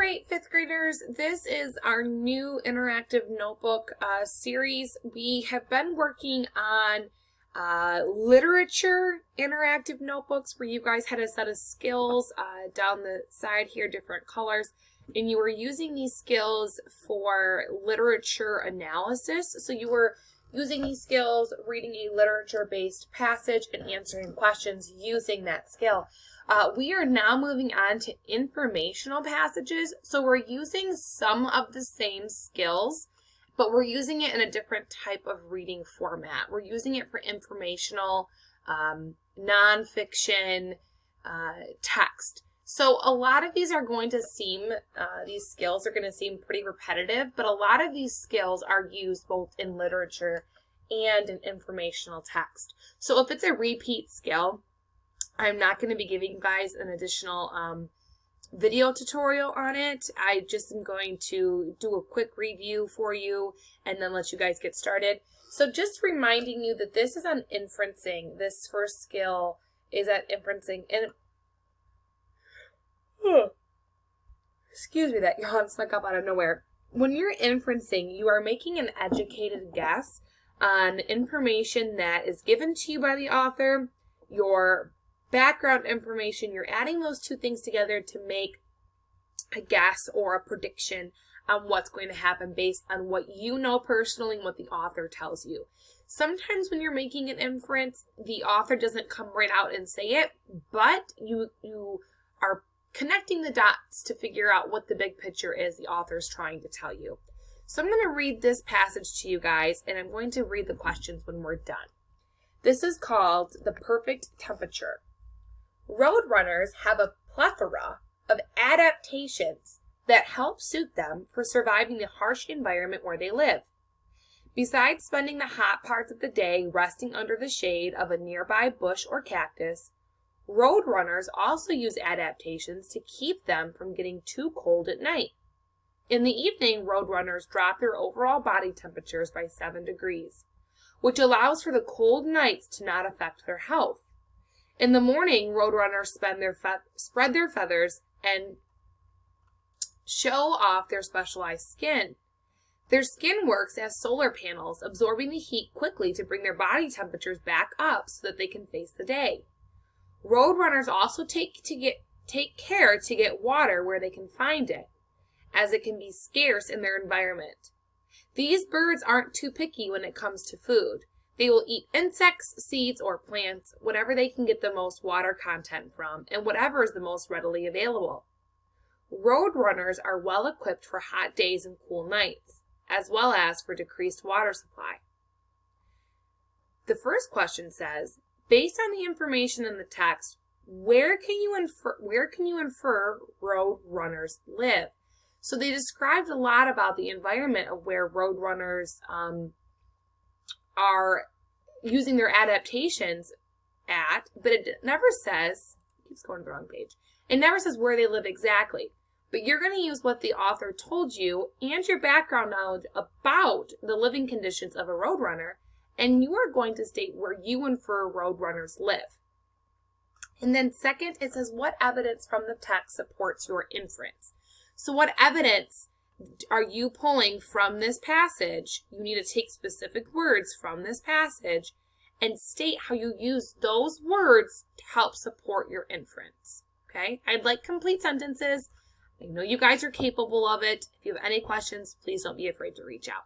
right, fifth graders, this is our new interactive notebook series. We have been working on literature interactive notebooks where you guys had a set of skills down the side here, different colors, and you were using these skills for literature analysis. So you were using these skills, reading a literature-based passage and answering questions using that skill. We are now moving on to informational passages. So we're using some of the same skills, but we're using it in a different type of reading format. We're using it for informational, nonfiction text. So a lot of these are going to seem, these skills are going to seem pretty repetitive, but a lot of these skills are used both in literature and in informational text. So if it's a repeat skill, I'm not going to be giving you guys an additional video tutorial on it. I just am going to do a quick review for you and then let you guys get started. So just reminding you that this is on inferencing. This first skill is at inferencing. And excuse me, that yawn snuck up out of nowhere. When you're inferencing, you are making an educated guess on information that is given to you by the author, your background information. You're adding those two things together to make a guess or a prediction on what's going to happen based on what you know personally and what the author tells you. Sometimes when you're making an inference, the author doesn't come right out and say it, but you are connecting the dots to figure out what the big picture is the author is trying to tell you. So I'm going to read this passage to you guys, and I'm going to read the questions when we're done. This is called The Perfect Temperature. Roadrunners have a plethora of adaptations that help suit them for surviving the harsh environment where they live. Besides spending the hot parts of the day resting under the shade of a nearby bush or cactus, roadrunners also use adaptations to keep them from getting too cold at night. In the evening, roadrunners drop their overall body temperatures by 7 degrees, which allows for the cold nights to not affect their health. In the morning, roadrunners spread their feathers and show off their specialized skin. Their skin works as solar panels, absorbing the heat quickly to bring their body temperatures back up so that they can face the day. Roadrunners also take care to get water where they can find it, as it can be scarce in their environment. These birds aren't too picky when it comes to food. They will eat insects, seeds, or plants, whatever they can get the most water content from, and whatever is the most readily available. Roadrunners are well equipped for hot days and cool nights, as well as for decreased water supply. The first question says, based on the information in the text, where can you infer roadrunners live? So they described a lot about the environment of where roadrunners are using their adaptations at, but it never says, it keeps going to the wrong page, it never says where they live exactly. But you're going to use what the author told you and your background knowledge about the living conditions of a roadrunner, and you are going to state where you infer roadrunners live. And then second, it says what evidence from the text supports your inference. So what evidence are you pulling from this passage? You need to take specific words from this passage and state how you use those words to help support your inference. Okay? I'd like complete sentences. I know you guys are capable of it. If you have any questions, please don't be afraid to reach out.